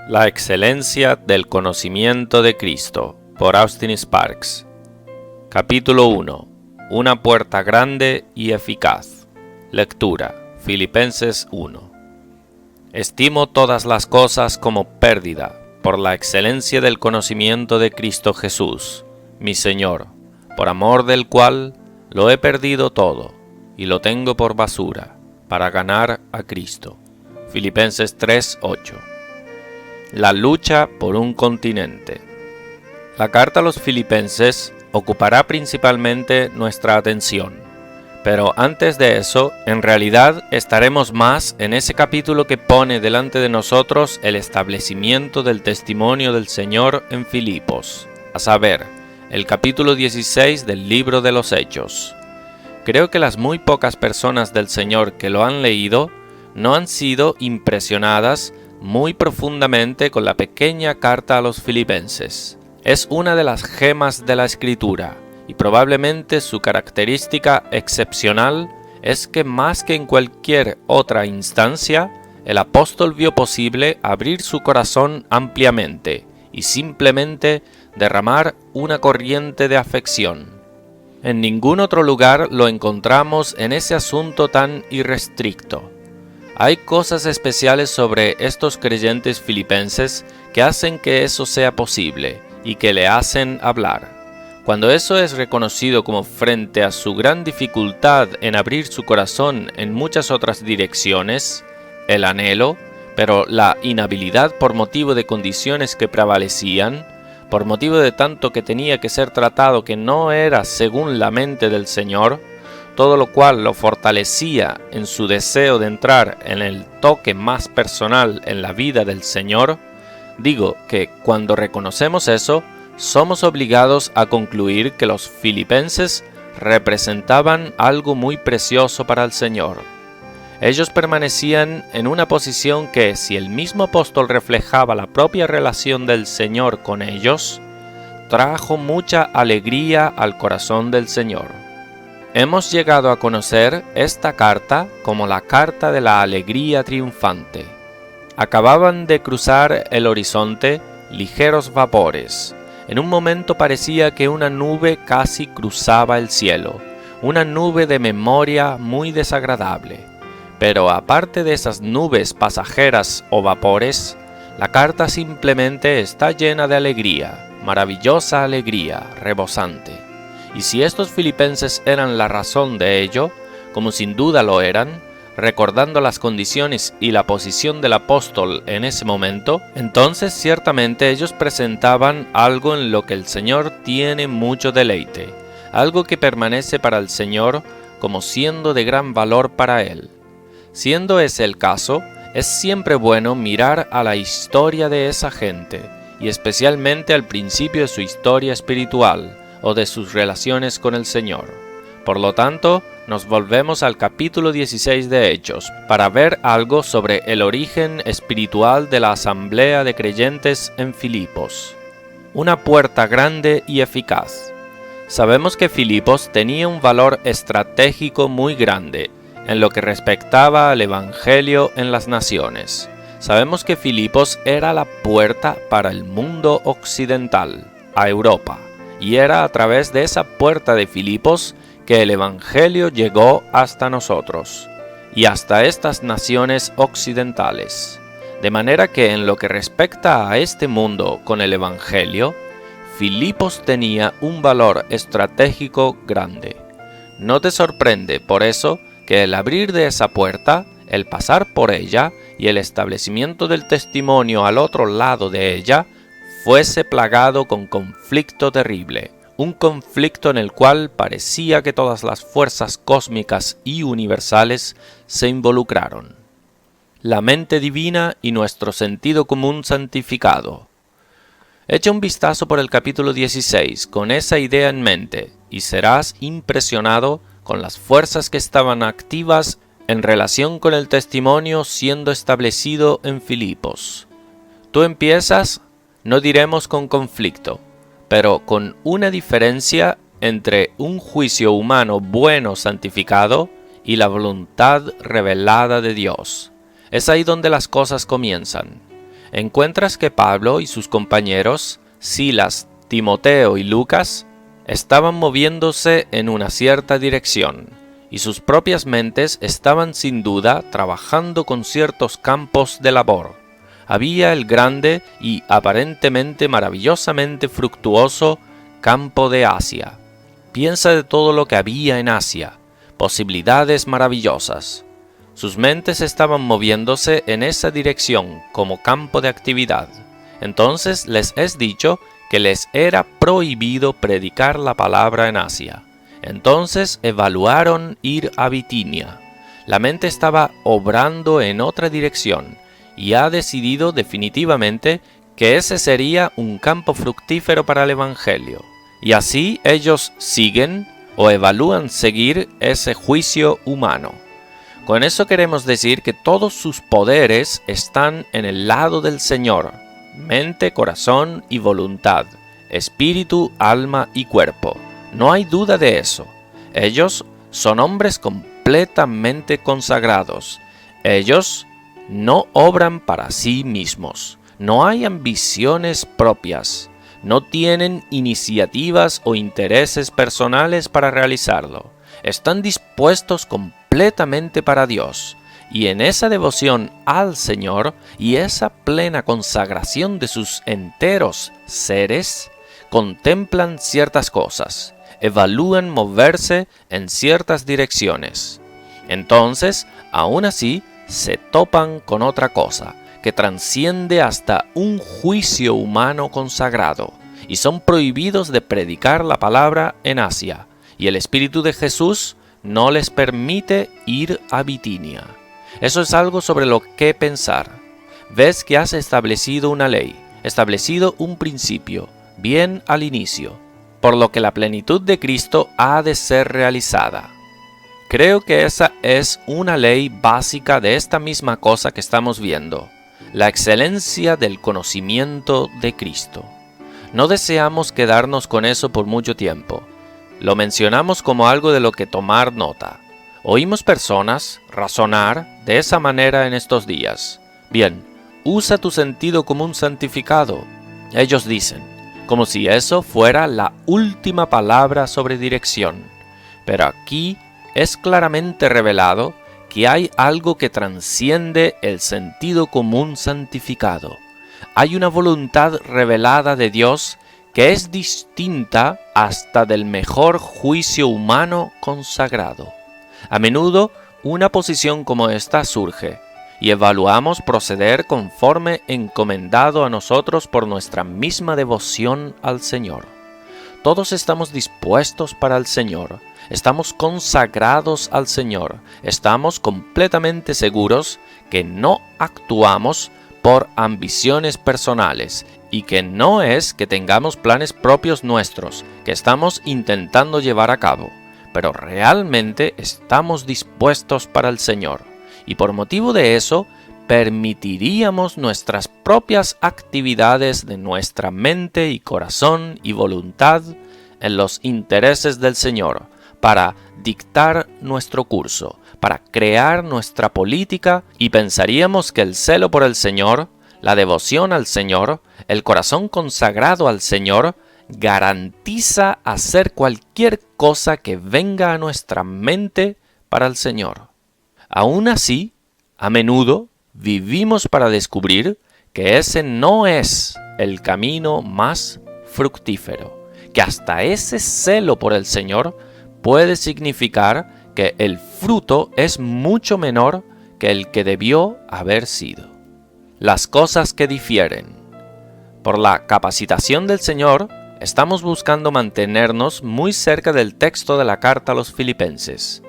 La excelencia del conocimiento de Cristo, por Austin Sparks. Capítulo 1. Una puerta grande y eficaz. Lectura. Filipenses 1. Estimo todas las cosas como pérdida, por la excelencia del conocimiento de Cristo Jesús, mi Señor, por amor del cual lo he perdido todo, y lo tengo por basura, para ganar a Cristo. Filipenses 3:8. La lucha por un continente. La carta a los Filipenses ocupará principalmente nuestra atención, pero antes de eso, en realidad estaremos más en ese capítulo que pone delante de nosotros el establecimiento del testimonio del Señor en Filipos, a saber, el capítulo 16 del libro de los Hechos. Creo que las muy pocas personas del Señor que lo han leído no han sido impresionadas muy profundamente con la pequeña carta a los Filipenses. Es una de las gemas de la Escritura, y probablemente su característica excepcional es que más que en cualquier otra instancia, el apóstol vio posible abrir su corazón ampliamente y simplemente derramar una corriente de afección. En ningún otro lugar lo encontramos en ese asunto tan irrestricto. Hay cosas especiales sobre estos creyentes filipenses que hacen que eso sea posible y que le hacen hablar. Cuando eso es reconocido como frente a su gran dificultad en abrir su corazón en muchas otras direcciones, el anhelo, pero la inhabilidad por motivo de condiciones que prevalecían, por motivo de tanto que tenía que ser tratado que no era según la mente del Señor, todo lo cual lo fortalecía en su deseo de entrar en el toque más personal en la vida del Señor, digo que cuando reconocemos eso, somos obligados a concluir que los filipenses representaban algo muy precioso para el Señor. Ellos permanecían en una posición que, si el mismo apóstol reflejaba la propia relación del Señor con ellos, trajo mucha alegría al corazón del Señor. Hemos llegado a conocer esta carta como la carta de la alegría triunfante. Acababan de cruzar el horizonte ligeros vapores. En un momento parecía que una nube casi cruzaba el cielo, una nube de memoria muy desagradable. Pero aparte de esas nubes pasajeras o vapores, la carta simplemente está llena de alegría, maravillosa alegría, rebosante. Y si estos filipenses eran la razón de ello, como sin duda lo eran, recordando las condiciones y la posición del apóstol en ese momento, entonces ciertamente ellos presentaban algo en lo que el Señor tiene mucho deleite, algo que permanece para el Señor como siendo de gran valor para Él. Siendo ese el caso, es siempre bueno mirar a la historia de esa gente, y especialmente al principio de su historia espiritual, o de sus relaciones con el Señor. Por lo tanto, nos volvemos al capítulo 16 de Hechos para ver algo sobre el origen espiritual de la asamblea de creyentes en Filipos. Una puerta grande y eficaz. Sabemos que Filipos tenía un valor estratégico muy grande en lo que respectaba al Evangelio en las naciones. Sabemos que Filipos era la puerta para el mundo occidental, a Europa. Y era a través de esa puerta de Filipos que el Evangelio llegó hasta nosotros, y hasta estas naciones occidentales. De manera que en lo que respecta a este mundo con el Evangelio, Filipos tenía un valor estratégico grande. No te sorprende, por eso, que el abrir de esa puerta, el pasar por ella y el establecimiento del testimonio al otro lado de ella, fuese plagado con conflicto terrible, un conflicto en el cual parecía que todas las fuerzas cósmicas y universales se involucraron. La mente divina y nuestro sentido común santificado. Echa un vistazo por el capítulo 16 con esa idea en mente y serás impresionado con las fuerzas que estaban activas en relación con el testimonio siendo establecido en Filipos. Tú empiezas, no diremos con conflicto, pero con una diferencia entre un juicio humano bueno santificado y la voluntad revelada de Dios. Es ahí donde las cosas comienzan. encuentras que Pablo y sus compañeros, Silas, Timoteo y Lucas, estaban moviéndose en una cierta dirección, y sus propias mentes estaban sin duda trabajando con ciertos campos de labor. Había el grande y aparentemente maravillosamente fructuoso campo de Asia. Piensa de todo lo que había en Asia, posibilidades maravillosas. Sus mentes estaban moviéndose en esa dirección como campo de actividad. Entonces les es dicho que les era prohibido predicar la palabra en Asia. Entonces evaluaron ir a Bitinia. La mente estaba obrando en otra dirección y ha decidido definitivamente que ese sería un campo fructífero para el Evangelio. Y así ellos siguen o evalúan seguir ese juicio humano. Con eso queremos decir que todos sus poderes están en el lado del Señor: mente, corazón y voluntad, espíritu, alma y cuerpo. No hay duda de eso. Ellos son hombres completamente consagrados. Ellos no obran para sí mismos. No hay ambiciones propias. No tienen iniciativas o intereses personales para realizarlo. Están dispuestos completamente para Dios. Y en esa devoción al Señor y esa plena consagración de sus enteros seres, contemplan ciertas cosas, evalúan moverse en ciertas direcciones. Entonces, aún así, se topan con otra cosa, que transciende hasta un juicio humano consagrado, y son prohibidos de predicar la palabra en Asia, y el Espíritu de Jesús no les permite ir a Bitinia. Eso es algo sobre lo que pensar. Ves que has establecido una ley, establecido un principio, bien al inicio, por lo que la plenitud de Cristo ha de ser realizada. Creo que esa es una ley básica de esta misma cosa que estamos viendo, la excelencia del conocimiento de Cristo. No deseamos quedarnos con eso por mucho tiempo. Lo mencionamos como algo de lo que tomar nota. Oímos personas razonar de esa manera en estos días. Bien, usa tu sentido común santificado. Ellos dicen, como si eso fuera la última palabra sobre dirección. Pero aquí es claramente revelado que hay algo que transciende el sentido común santificado. Hay una voluntad revelada de Dios que es distinta hasta del mejor juicio humano consagrado. A menudo una posición como esta surge, y evaluamos proceder conforme encomendado a nosotros por nuestra misma devoción al Señor. Todos estamos dispuestos para el Señor, estamos consagrados al Señor, estamos completamente seguros que no actuamos por ambiciones personales y que no es que tengamos planes propios nuestros que estamos intentando llevar a cabo, pero realmente estamos dispuestos para el Señor. Y por motivo de eso, permitiríamos nuestras propias actividades de nuestra mente y corazón y voluntad en los intereses del Señor, para dictar nuestro curso, para crear nuestra política, y pensaríamos que el celo por el Señor, la devoción al Señor, el corazón consagrado al Señor, garantiza hacer cualquier cosa que venga a nuestra mente para el Señor. Aún así, a menudo vivimos para descubrir que ese no es el camino más fructífero, que hasta ese celo por el Señor puede significar que el fruto es mucho menor que el que debió haber sido. Las cosas que difieren. Por la capacitación del Señor, estamos buscando mantenernos muy cerca del texto de la carta a los Filipenses.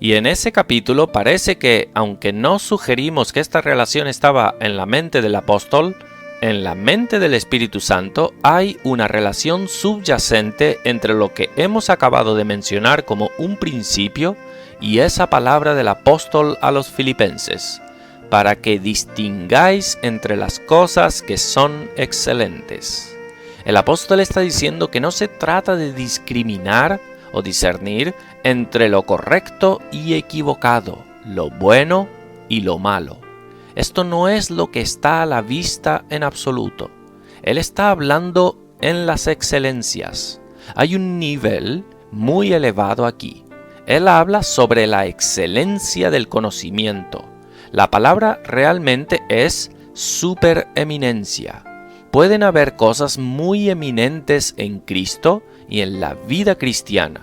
Y en ese capítulo parece que, aunque no sugerimos que esta relación estaba en la mente del apóstol, en la mente del Espíritu Santo hay una relación subyacente entre lo que hemos acabado de mencionar como un principio y esa palabra del apóstol a los Filipenses, para que distingáis entre las cosas que son excelentes. El apóstol está diciendo que no se trata de discriminar o discernir entre lo correcto y equivocado, lo bueno y lo malo. Esto no es lo que está a la vista en absoluto. Él está hablando en las excelencias. Hay un nivel muy elevado aquí. Él habla sobre la excelencia del conocimiento. La palabra realmente es supereminencia. Pueden haber cosas muy eminentes en Cristo y en la vida cristiana,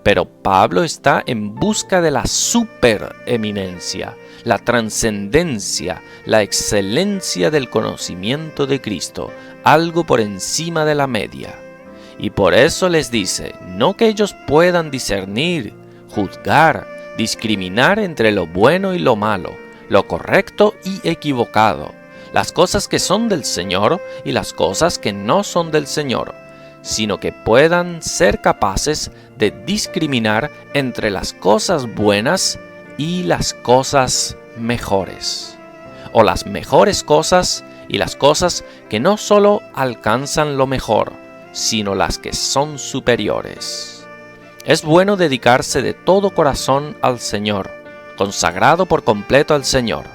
pero Pablo está en busca de la supereminencia, la trascendencia, la excelencia del conocimiento de Cristo, algo por encima de la media. Y por eso les dice, no que ellos puedan discernir, juzgar, discriminar entre lo bueno y lo malo, lo correcto y equivocado, las cosas que son del Señor y las cosas que no son del Señor, sino que puedan ser capaces de discriminar entre las cosas buenas y las cosas mejores, o las mejores cosas y las cosas que no solo alcanzan lo mejor, sino las que son superiores. Es bueno dedicarse de todo corazón al Señor, consagrado por completo al Señor.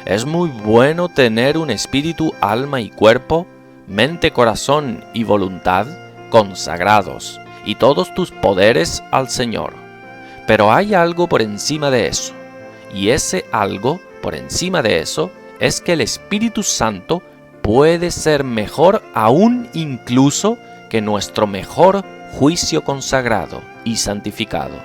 Es muy bueno tener un espíritu, alma y cuerpo, mente, corazón y voluntad consagrados, y todos tus poderes al Señor. Pero hay algo por encima de eso, y ese algo por encima de eso es que el Espíritu Santo puede ser mejor aún incluso que nuestro mejor juicio consagrado y santificado.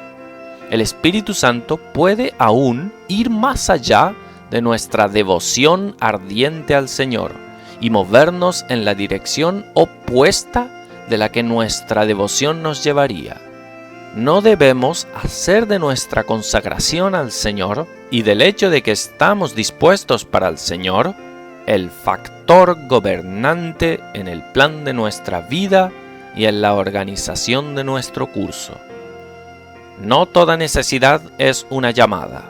El Espíritu Santo puede aún ir más allá de nuestra devoción ardiente al Señor y movernos en la dirección opuesta de la que nuestra devoción nos llevaría. No debemos hacer de nuestra consagración al Señor y del hecho de que estamos dispuestos para el Señor el factor gobernante en el plan de nuestra vida y en la organización de nuestro curso. No toda necesidad es una llamada.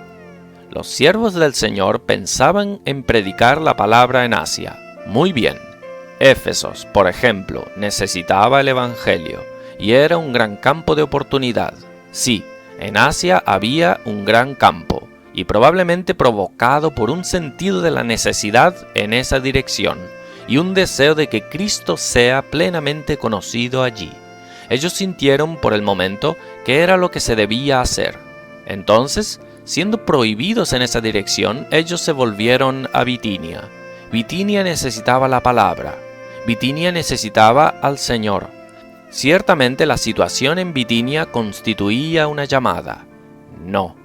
Los siervos del Señor pensaban en predicar la palabra en Asia. Muy bien. Éfesos, por ejemplo, necesitaba el Evangelio y era un gran campo de oportunidad. Sí, en Asia había un gran campo y probablemente provocado por un sentido de la necesidad en esa dirección y un deseo de que Cristo sea plenamente conocido allí. Ellos sintieron por el momento que era lo que se debía hacer. Entonces, siendo prohibidos en esa dirección, ellos se volvieron a Bitinia. Bitinia necesitaba la palabra. Bitinia necesitaba al Señor. Ciertamente la situación en Bitinia constituía una llamada. No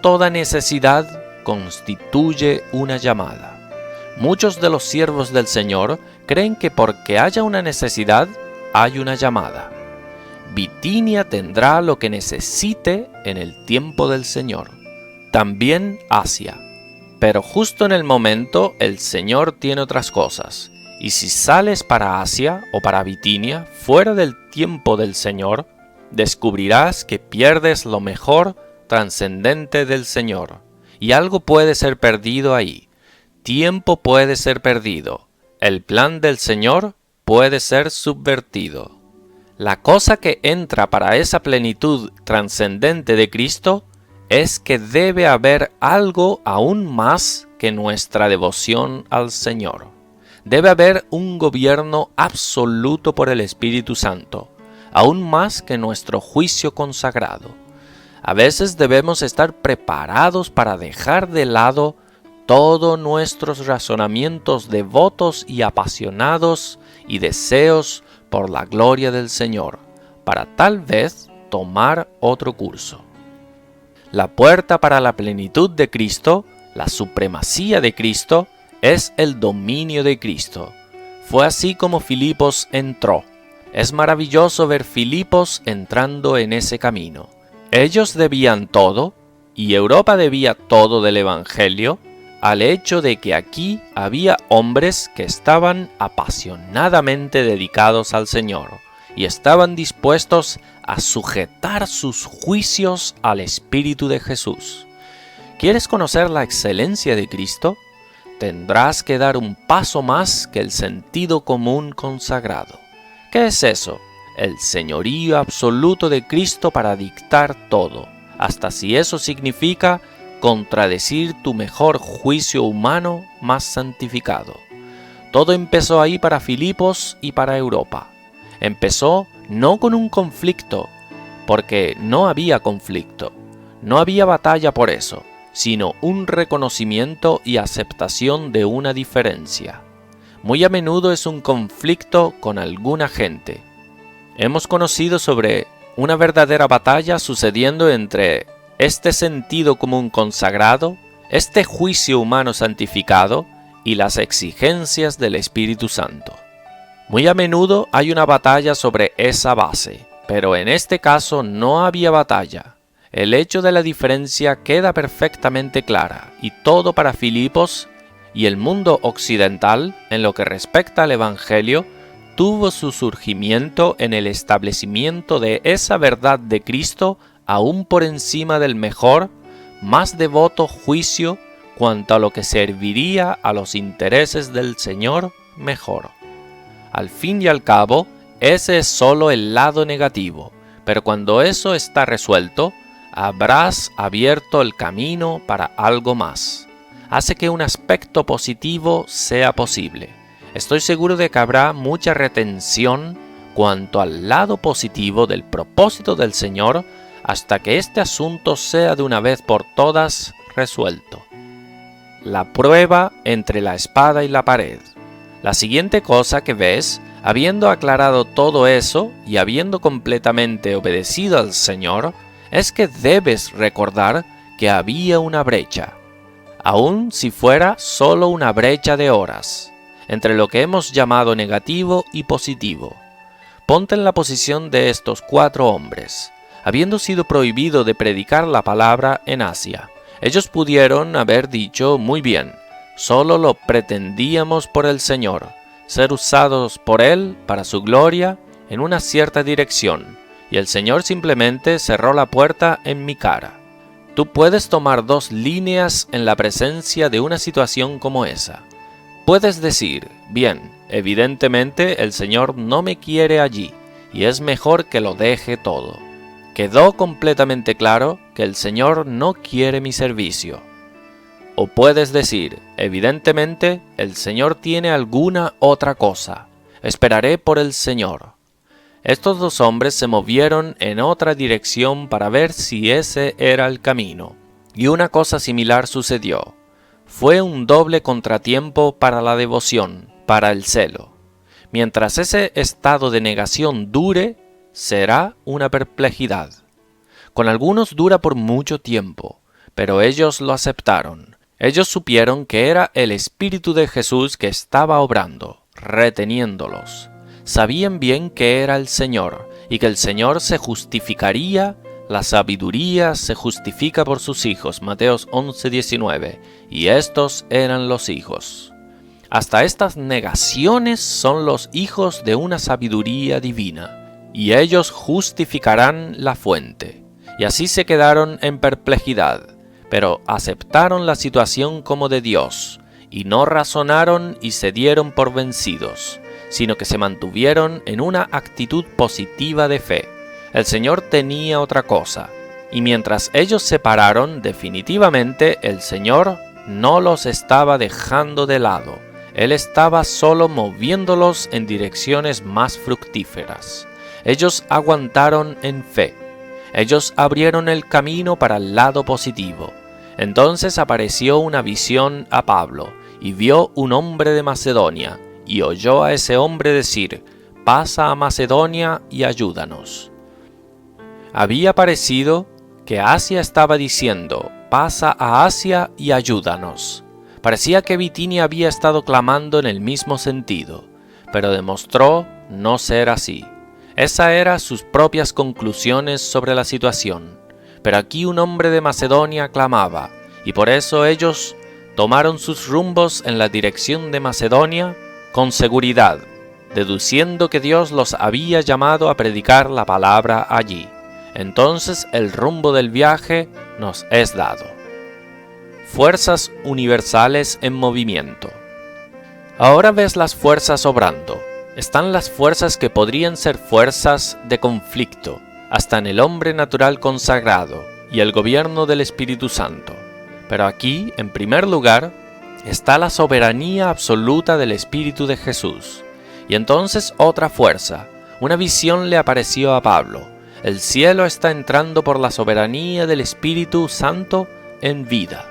toda necesidad constituye una llamada. Muchos de los siervos del Señor creen que porque haya una necesidad, hay una llamada. Bitinia tendrá lo que necesite en el tiempo del Señor. También Asia. Pero justo en el momento el Señor tiene otras cosas. Y si sales para Asia o para Bitinia fuera del tiempo del Señor, descubrirás que pierdes lo mejor trascendente del Señor. Y algo puede ser perdido ahí. Tiempo puede ser perdido. El plan del Señor puede ser subvertido. La cosa que entra para esa plenitud trascendente de Cristo es que debe haber algo aún más que nuestra devoción al Señor. Debe haber un gobierno absoluto por el Espíritu Santo, aún más que nuestro juicio consagrado. A veces debemos estar preparados para dejar de lado todos nuestros razonamientos devotos y apasionados y deseos por la gloria del Señor, para tal vez tomar otro curso. La puerta para la plenitud de Cristo, la supremacía de Cristo, es el dominio de Cristo. Fue así como Filipos entró. Es maravilloso ver Filipos entrando en ese camino. Ellos debían todo, y Europa debía todo del Evangelio, al hecho de que aquí había hombres que estaban apasionadamente dedicados al Señor y estaban dispuestos a sujetar sus juicios al Espíritu de Jesús. ¿Quieres conocer la excelencia de Cristo? Tendrás que dar un paso más que el sentido común consagrado. ¿Qué es eso? El señorío absoluto de Cristo para dictar todo, hasta si eso significa contradecir tu mejor juicio humano más santificado. Todo empezó ahí para Filipos y para Europa. Empezó no con un conflicto, porque no había conflicto, no había batalla por eso, sino un reconocimiento y aceptación de una diferencia. Muy a menudo es un conflicto con alguna gente. Hemos conocido sobre una verdadera batalla sucediendo entre este sentido común consagrado, este juicio humano santificado y las exigencias del Espíritu Santo. Muy a menudo hay una batalla sobre esa base, pero en este caso no había batalla. El hecho de la diferencia queda perfectamente clara, y todo para Filipos y el mundo occidental, en lo que respecta al Evangelio, tuvo su surgimiento en el establecimiento de esa verdad de Cristo aún por encima del mejor, más devoto juicio cuanto a lo que serviría a los intereses del Señor mejor. Al fin y al cabo, ese es solo el lado negativo, pero cuando eso está resuelto, habrás abierto el camino para algo más. Hace que un aspecto positivo sea posible. Estoy seguro de que habrá mucha retención cuanto al lado positivo del propósito del Señor hasta que este asunto sea de una vez por todas resuelto. La prueba entre la espada y la pared. La siguiente cosa que ves, habiendo aclarado todo eso y habiendo completamente obedecido al Señor, es que debes recordar que había una brecha, aun si fuera solo una brecha de horas, entre lo que hemos llamado negativo y positivo. Ponte en la posición de estos 4 hombres. Habiendo sido prohibido de predicar la palabra en Asia, ellos pudieron haber dicho muy bien, solo lo pretendíamos por el Señor, ser usados por Él para su gloria en una cierta dirección, y el Señor simplemente cerró la puerta en mi cara. Tú puedes tomar 2 líneas en la presencia de una situación como esa. Puedes decir, bien, evidentemente el Señor no me quiere allí, y es mejor que lo deje todo. Quedó completamente claro que el Señor no quiere mi servicio. O puedes decir, evidentemente, el Señor tiene alguna otra cosa. Esperaré por el Señor. Estos 2 hombres se movieron en otra dirección para ver si ese era el camino. Y una cosa similar sucedió. Fue un doble contratiempo para la devoción, para el celo. Mientras ese estado de negación dure, será una perplejidad. Con algunos dura por mucho tiempo, pero ellos lo aceptaron. Ellos supieron que era el Espíritu de Jesús que estaba obrando, reteniéndolos. Sabían bien que era el Señor, y que el Señor se justificaría, la sabiduría se justifica por sus hijos, Mateos 11:19, y estos eran los hijos. Hasta estas negaciones son los hijos de una sabiduría divina, y ellos justificarán la fuente. Y así se quedaron en perplejidad, pero aceptaron la situación como de Dios, y no razonaron y se dieron por vencidos, sino que se mantuvieron en una actitud positiva de fe. El Señor tenía otra cosa, y mientras ellos se pararon definitivamente, el Señor no los estaba dejando de lado. Él estaba solo moviéndolos en direcciones más fructíferas. Ellos aguantaron en fe. Ellos abrieron el camino para el lado positivo. Entonces apareció una visión a Pablo, y vio un hombre de Macedonia, y oyó a ese hombre decir, «Pasa a Macedonia y ayúdanos». Había parecido que Asia estaba diciendo, «Pasa a Asia y ayúdanos». Parecía que Bitinia había estado clamando en el mismo sentido, pero demostró no ser así. Esas eran sus propias conclusiones sobre la situación. Pero aquí un hombre de Macedonia clamaba, y por eso ellos tomaron sus rumbos en la dirección de Macedonia con seguridad, deduciendo que Dios los había llamado a predicar la palabra allí. Entonces el rumbo del viaje nos es dado. Fuerzas universales en movimiento. Ahora ves las fuerzas obrando. Están las fuerzas que podrían ser fuerzas de conflicto, hasta en el hombre natural consagrado y el gobierno del Espíritu Santo. Pero aquí, en primer lugar, está la soberanía absoluta del Espíritu de Jesús. Y entonces otra fuerza, una visión le apareció a Pablo. El cielo está entrando por la soberanía del Espíritu Santo en vida.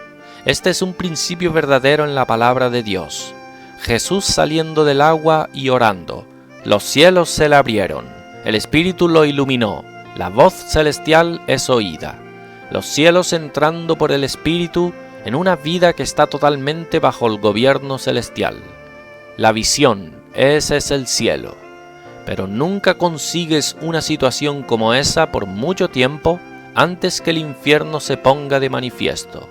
Este es un principio verdadero en la palabra de Dios. Jesús saliendo del agua y orando. Los cielos se le abrieron, el Espíritu lo iluminó, la voz celestial es oída. Los cielos entrando por el Espíritu en una vida que está totalmente bajo el gobierno celestial. La visión, ese es el cielo. Pero nunca consigues una situación como esa por mucho tiempo antes que el infierno se ponga de manifiesto.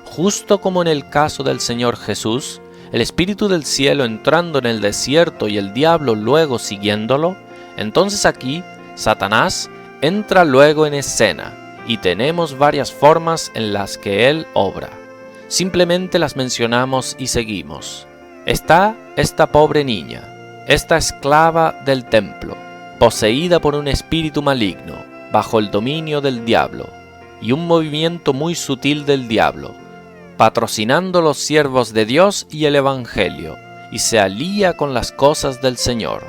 Justo como en el caso del Señor Jesús, el Espíritu del cielo entrando en el desierto y el diablo luego siguiéndolo, entonces aquí Satanás entra luego en escena y tenemos varias formas en las que él obra. Simplemente las mencionamos y seguimos. Está esta pobre niña, esta esclava del templo, poseída por un espíritu maligno, bajo el dominio del diablo, y un movimiento muy sutil del diablo, patrocinando los siervos de Dios y el Evangelio, y se alía con las cosas del Señor.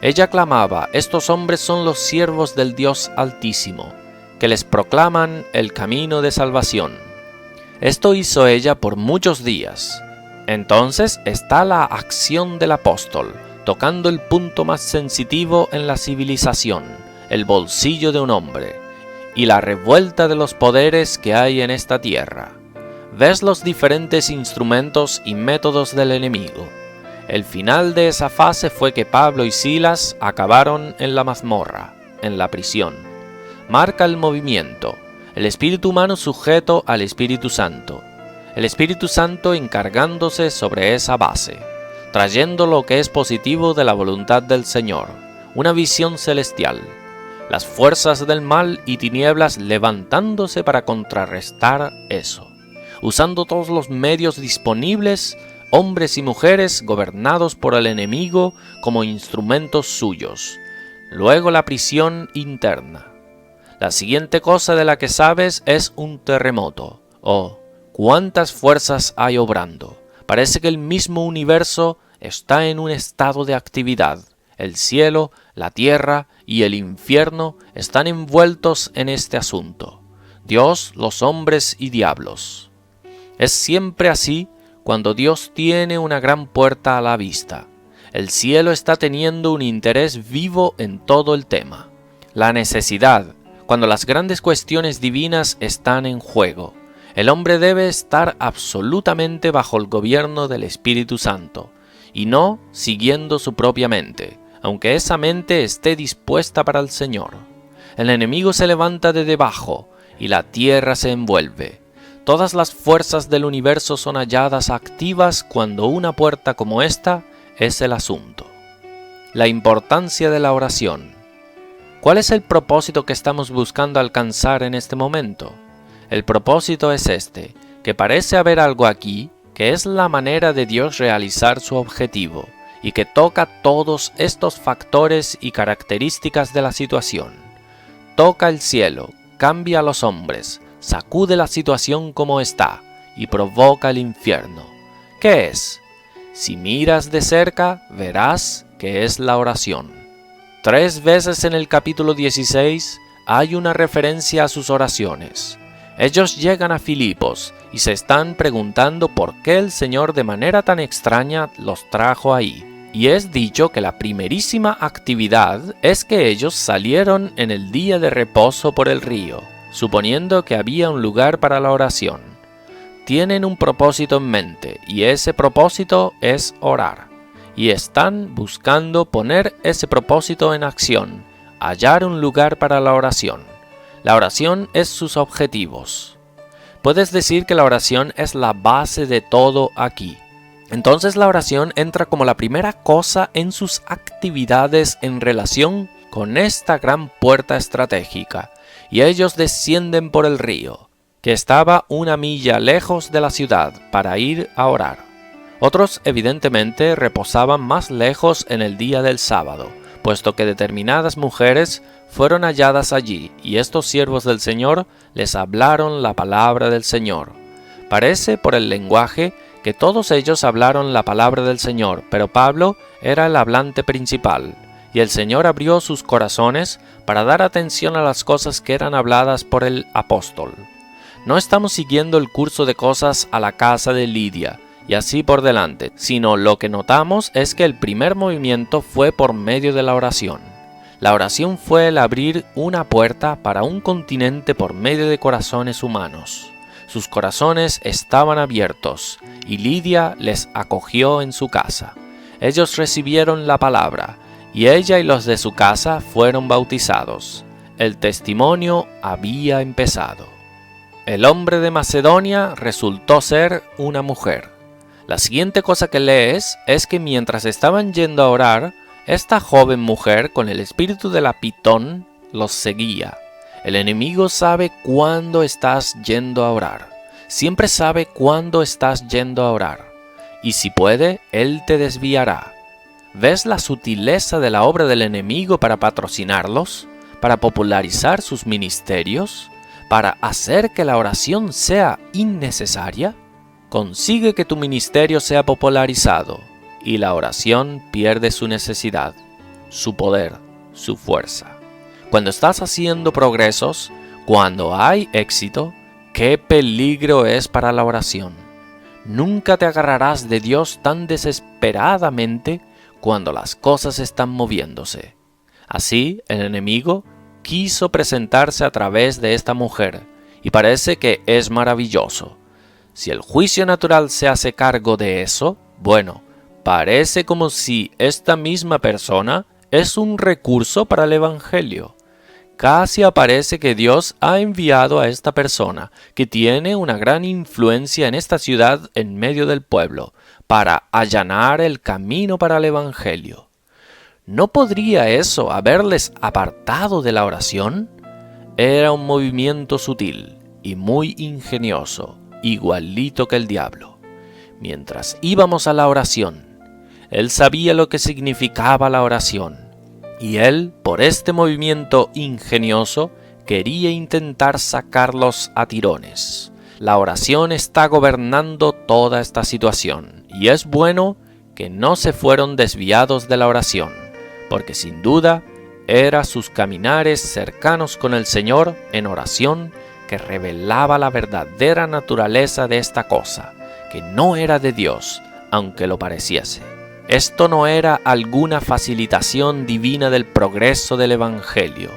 Ella clamaba: estos hombres son los siervos del Dios Altísimo, que les proclaman el camino de salvación. Esto hizo ella por muchos días. Entonces está la acción del apóstol, tocando el punto más sensitivo en la civilización, el bolsillo de un hombre, y la revuelta de los poderes que hay en esta tierra. Ves los diferentes instrumentos y métodos del enemigo. El final de esa fase fue que Pablo y Silas acabaron en la mazmorra, en la prisión. Marca el movimiento, el espíritu humano sujeto al Espíritu Santo, el Espíritu Santo encargándose sobre esa base, trayendo lo que es positivo de la voluntad del Señor, una visión celestial, las fuerzas del mal y tinieblas levantándose para contrarrestar eso, usando todos los medios disponibles, hombres y mujeres gobernados por el enemigo como instrumentos suyos. Luego la prisión interna. La siguiente cosa de la que sabes es un terremoto. Oh, cuántas fuerzas hay obrando. Parece que el mismo universo está en un estado de actividad. El cielo, la tierra y el infierno están envueltos en este asunto. Dios, los hombres y diablos. Es siempre así cuando Dios tiene una gran puerta a la vista. El cielo está teniendo un interés vivo en todo el tema. La necesidad, cuando las grandes cuestiones divinas están en juego. El hombre debe estar absolutamente bajo el gobierno del Espíritu Santo, y no siguiendo su propia mente, aunque esa mente esté dispuesta para el Señor. El enemigo se levanta de debajo, y la tierra se envuelve. Todas las fuerzas del universo son halladas activas cuando una puerta como esta es el asunto. La importancia de la oración. ¿Cuál es el propósito que estamos buscando alcanzar en este momento? El propósito es este, que parece haber algo aquí que es la manera de Dios realizar su objetivo y que toca todos estos factores y características de la situación. Toca el cielo, cambia a los hombres, sacude la situación como está y provoca el infierno. ¿Qué es? Si miras de cerca, verás que es la oración. 3 veces en el capítulo 16 hay una referencia a sus oraciones. Ellos llegan a Filipos y se están preguntando por qué el Señor de manera tan extraña los trajo ahí. Y es dicho que la primerísima actividad es que ellos salieron en el día de reposo por el río, suponiendo que había un lugar para la oración. Tienen un propósito en mente y ese propósito es orar. Y están buscando poner ese propósito en acción, hallar un lugar para la oración. La oración es sus objetivos. Puedes decir que la oración es la base de todo aquí. Entonces la oración entra como la primera cosa en sus actividades en relación con esta gran puerta estratégica, y ellos descienden por el río, que estaba 1 milla lejos de la ciudad, para ir a orar. Otros evidentemente reposaban más lejos en el día del sábado, puesto que determinadas mujeres fueron halladas allí, y estos siervos del Señor les hablaron la palabra del Señor. Parece por el lenguaje que todos ellos hablaron la palabra del Señor, pero Pablo era el hablante principal, y el Señor abrió sus corazones para dar atención a las cosas que eran habladas por el apóstol. No estamos siguiendo el curso de cosas a la casa de Lidia, y así por delante, sino lo que notamos es que el primer movimiento fue por medio de la oración. La oración fue el abrir una puerta para un continente por medio de corazones humanos. Sus corazones estaban abiertos, y Lidia les acogió en su casa. Ellos recibieron la palabra, y ella y los de su casa fueron bautizados. El testimonio había empezado. El hombre de Macedonia resultó ser una mujer. La siguiente cosa que lees es que mientras estaban yendo a orar, esta joven mujer con el espíritu de la Pitón los seguía. El enemigo sabe cuándo estás yendo a orar. Siempre sabe cuándo estás yendo a orar. Y si puede, él te desviará. ¿Ves la sutileza de la obra del enemigo para patrocinarlos? ¿Para popularizar sus ministerios? ¿Para hacer que la oración sea innecesaria? Consigue que tu ministerio sea popularizado y la oración pierde su necesidad, su poder, su fuerza. Cuando estás haciendo progresos, cuando hay éxito, ¡qué peligro es para la oración! Nunca te agarrarás de Dios tan desesperadamente cuando las cosas están moviéndose. Así, el enemigo quiso presentarse a través de esta mujer, y parece que es maravilloso. Si el juicio natural se hace cargo de eso, bueno, parece como si esta misma persona es un recurso para el Evangelio. Casi aparece que Dios ha enviado a esta persona, que tiene una gran influencia en esta ciudad en medio del pueblo, para allanar el camino para el Evangelio. ¿No podría eso haberles apartado de la oración? Era un movimiento sutil y muy ingenioso, igualito que el diablo. Mientras íbamos a la oración, él sabía lo que significaba la oración, y él, por este movimiento ingenioso, quería intentar sacarlos a tirones. La oración está gobernando toda esta situación, y es bueno que no se fueron desviados de la oración, porque sin duda era sus caminares cercanos con el Señor en oración que revelaba la verdadera naturaleza de esta cosa, que no era de Dios, aunque lo pareciese. Esto no era alguna facilitación divina del progreso del Evangelio.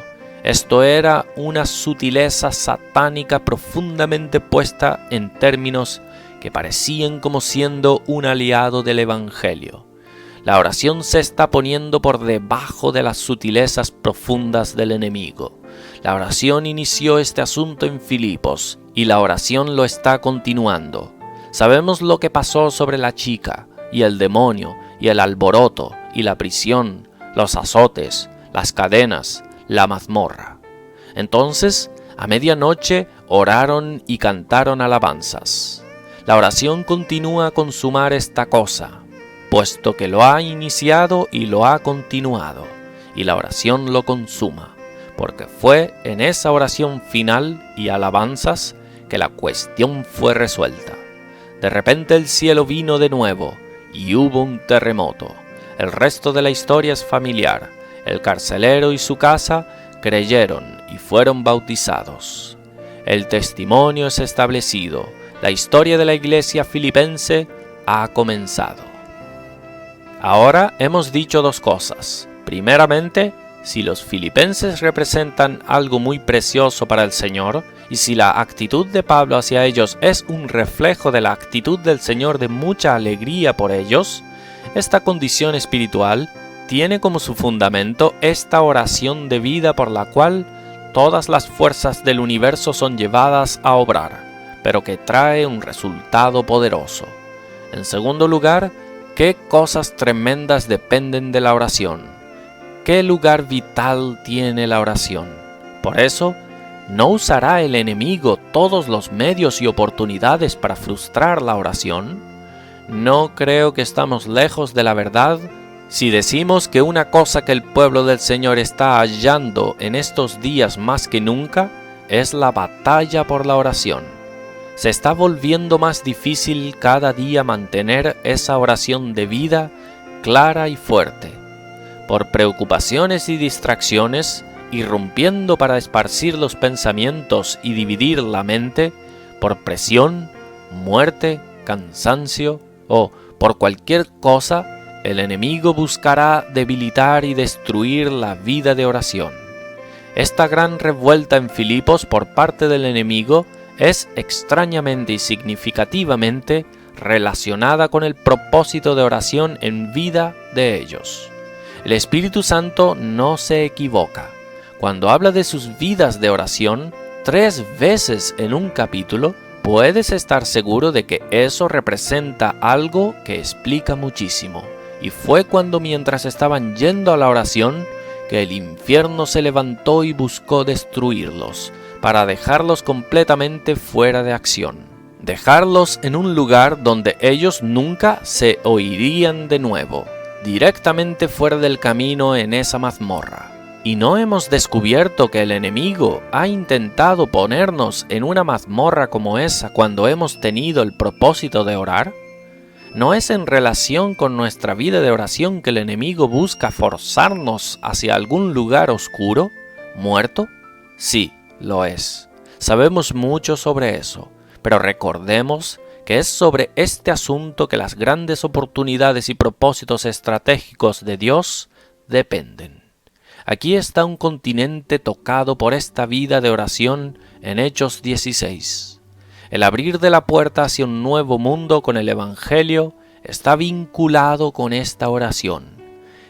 Esto era una sutileza satánica profundamente puesta en términos que parecían como siendo un aliado del Evangelio. La oración se está poniendo por debajo de las sutilezas profundas del enemigo. La oración inició este asunto en Filipos y la oración lo está continuando. Sabemos lo que pasó sobre la chica y el demonio y el alboroto y la prisión, los azotes, las cadenas, la mazmorra. Entonces, a medianoche oraron y cantaron alabanzas. La oración continúa a consumar esta cosa, puesto que lo ha iniciado y lo ha continuado, y la oración lo consuma, porque fue en esa oración final y alabanzas que la cuestión fue resuelta. De repente el cielo vino de nuevo, y hubo un terremoto. El resto de la historia es familiar. El carcelero y su casa creyeron y fueron bautizados. El testimonio es establecido. La historia de la iglesia filipense ha comenzado. Ahora hemos dicho dos cosas. Primeramente, si los filipenses representan algo muy precioso para el Señor, y si la actitud de Pablo hacia ellos es un reflejo de la actitud del Señor de mucha alegría por ellos, esta condición espiritual tiene como su fundamento esta oración de vida por la cual todas las fuerzas del universo son llevadas a obrar, pero que trae un resultado poderoso. En segundo lugar, ¿qué cosas tremendas dependen de la oración? ¿Qué lugar vital tiene la oración? Por eso, ¿no usará el enemigo todos los medios y oportunidades para frustrar la oración? No creo que estamos lejos de la verdad si decimos que una cosa que el pueblo del Señor está hallando en estos días más que nunca es la batalla por la oración. se está volviendo más difícil cada día mantener esa oración de vida clara y fuerte. Por preocupaciones y distracciones, irrumpiendo para esparcir los pensamientos y dividir la mente, por presión, muerte, cansancio o por cualquier cosa, el enemigo buscará debilitar y destruir la vida de oración. Esta gran revuelta en Filipos por parte del enemigo es extrañamente y significativamente relacionada con el propósito de oración en vida de ellos. El Espíritu Santo no se equivoca. Cuando habla de sus vidas de oración 3 veces en un capítulo, puedes estar seguro de que eso representa algo que explica muchísimo. Y fue cuando mientras estaban yendo a la oración, que el infierno se levantó y buscó destruirlos, para dejarlos completamente fuera de acción. Dejarlos en un lugar donde ellos nunca se oirían de nuevo, directamente fuera del camino en esa mazmorra. ¿Y no hemos descubierto que el enemigo ha intentado ponernos en una mazmorra como esa cuando hemos tenido el propósito de orar? ¿No es en relación con nuestra vida de oración que el enemigo busca forzarnos hacia algún lugar oscuro, muerto? Sí, lo es. Sabemos mucho sobre eso, pero recordemos que es sobre este asunto que las grandes oportunidades y propósitos estratégicos de Dios dependen. Aquí está un continente tocado por esta vida de oración en Hechos 16. El abrir de la puerta hacia un nuevo mundo con el Evangelio está vinculado con esta oración,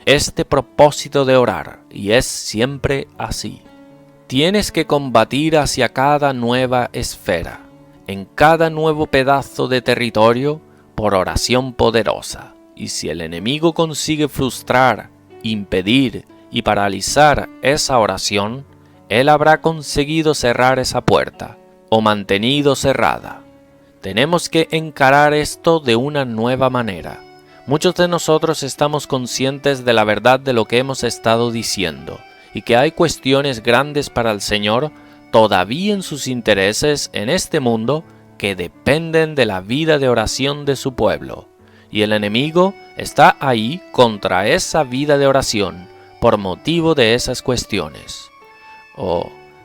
este propósito de orar, y es siempre así. Tienes que combatir hacia cada nueva esfera, en cada nuevo pedazo de territorio, por oración poderosa. Y si el enemigo consigue frustrar, impedir y paralizar esa oración, él habrá conseguido cerrar esa puerta, o mantenido cerrada. Tenemos que encarar esto de una nueva manera. Muchos de nosotros estamos conscientes de la verdad de lo que hemos estado diciendo, y que hay cuestiones grandes para el Señor todavía en sus intereses en este mundo que dependen de la vida de oración de su pueblo. Y el enemigo está ahí contra esa vida de oración por motivo de esas cuestiones.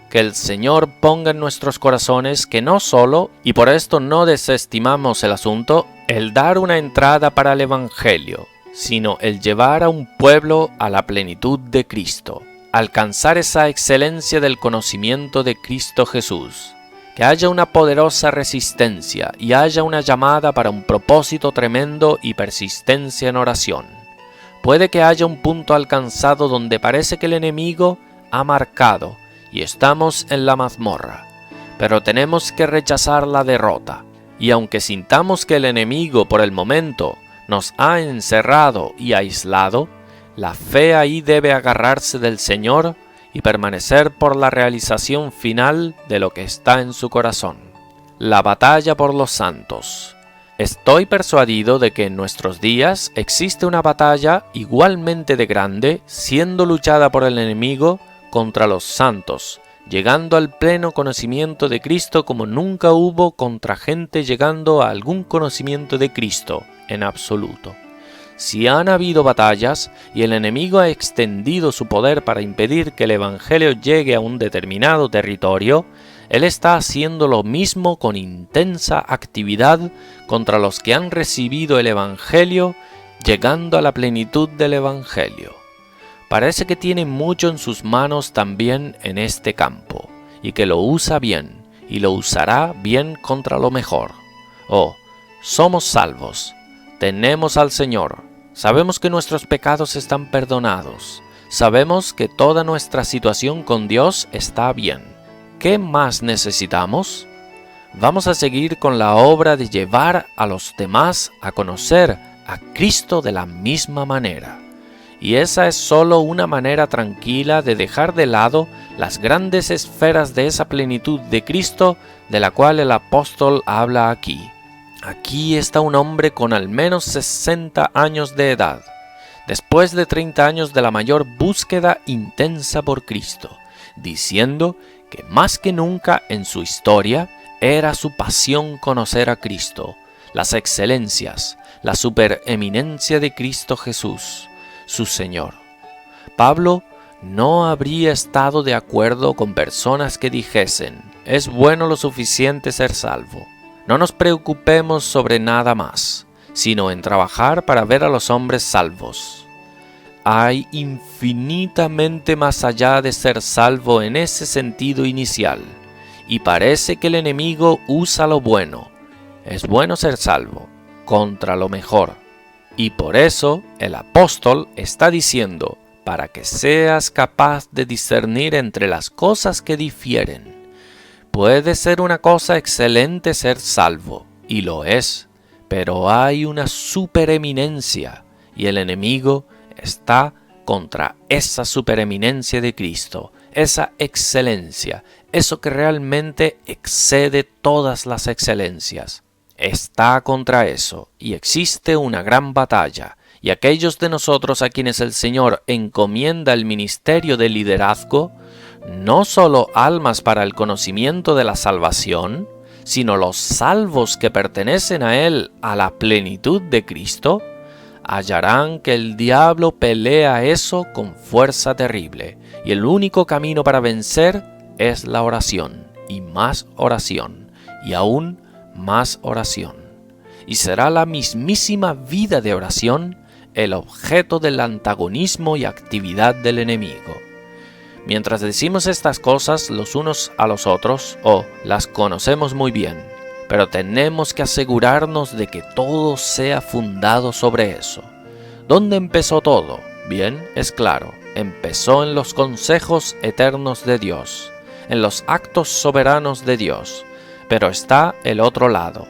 Que el Señor ponga en nuestros corazones que no solo, y por esto no desestimamos el asunto, el dar una entrada para el Evangelio, sino el llevar a un pueblo a la plenitud de Cristo, alcanzar esa excelencia del conocimiento de Cristo Jesús, que haya una poderosa resistencia y haya una llamada para un propósito tremendo y persistencia en oración. Puede que haya un punto alcanzado donde parece que el enemigo ha marcado y estamos en la mazmorra, pero tenemos que rechazar la derrota, y aunque sintamos que el enemigo por el momento nos ha encerrado y aislado, la fe ahí debe agarrarse del Señor y permanecer por la realización final de lo que está en su corazón. La batalla por los santos. Estoy persuadido de que en nuestros días existe una batalla igualmente de grande siendo luchada por el enemigo contra los santos, llegando al pleno conocimiento de Cristo como nunca hubo contra gente llegando a algún conocimiento de Cristo en absoluto. Si han habido batallas y el enemigo ha extendido su poder para impedir que el Evangelio llegue a un determinado territorio, él está haciendo lo mismo con intensa actividad contra los que han recibido el Evangelio, llegando a la plenitud del Evangelio. Parece que tiene mucho en sus manos también en este campo, y que lo usa bien, y lo usará bien contra lo mejor. Somos salvos, tenemos al Señor, sabemos que nuestros pecados están perdonados, sabemos que toda nuestra situación con Dios está bien. ¿Qué más necesitamos? Vamos a seguir con la obra de llevar a los demás a conocer a Cristo de la misma manera. Y esa es solo una manera tranquila de dejar de lado las grandes esferas de esa plenitud de Cristo de la cual el apóstol habla aquí. Aquí está un hombre con al menos 60 años de edad, después de 30 años de la mayor búsqueda intensa por Cristo, diciendo que más que nunca en su historia, Era su pasión conocer a Cristo, las excelencias, la supereminencia de Cristo Jesús, su Señor. Pablo no habría estado de acuerdo con personas que dijesen: es bueno lo suficiente ser salvo. No nos preocupemos sobre nada más, sino en trabajar para ver a los hombres salvos. Hay infinitamente más allá de ser salvo en ese sentido inicial, y parece que el enemigo usa lo bueno. Es bueno ser salvo, contra lo mejor. Y por eso el apóstol está diciendo: para que seas capaz de discernir entre las cosas que difieren. Puede ser una cosa excelente ser salvo, y lo es, pero hay una supereminencia, y el enemigo está contra esa supereminencia de Cristo, esa excelencia, eso que realmente excede todas las excelencias. Está contra eso, y existe una gran batalla, y aquellos de nosotros a quienes el Señor encomienda el ministerio de liderazgo, no solo almas para el conocimiento de la salvación, sino los salvos que pertenecen a Él a la plenitud de Cristo, hallarán que el diablo pelea eso con fuerza terrible, y el único camino para vencer es la oración, y más oración, y aún más oración. Y será la mismísima vida de oración el objeto del antagonismo y actividad del enemigo. Mientras decimos estas cosas los unos a los otros, las conocemos muy bien, pero tenemos que asegurarnos de que todo sea fundado sobre eso. ¿Dónde empezó todo? Bien, es claro, empezó en los consejos eternos de Dios, en los actos soberanos de Dios, pero está el otro lado.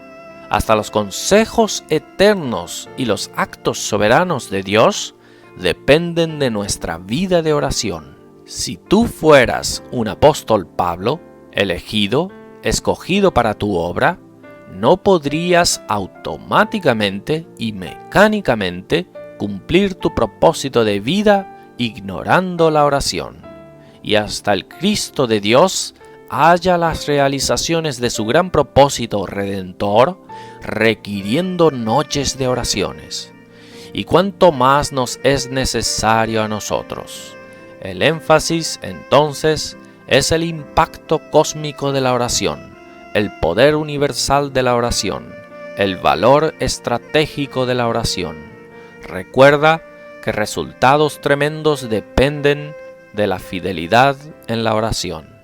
Hasta los consejos eternos y los actos soberanos de Dios dependen de nuestra vida de oración. Si tú fueras un apóstol Pablo, elegido, escogido para tu obra, no podrías automáticamente y mecánicamente cumplir tu propósito de vida ignorando la oración. Y hasta el Cristo de Dios halla las realizaciones de su gran propósito redentor requiriendo noches de oraciones. ¿Y cuánto más nos es necesario a nosotros? El énfasis, entonces, es el impacto cósmico de la oración, el poder universal de la oración, el valor estratégico de la oración. Recuerda que resultados tremendos dependen de la fidelidad en la oración.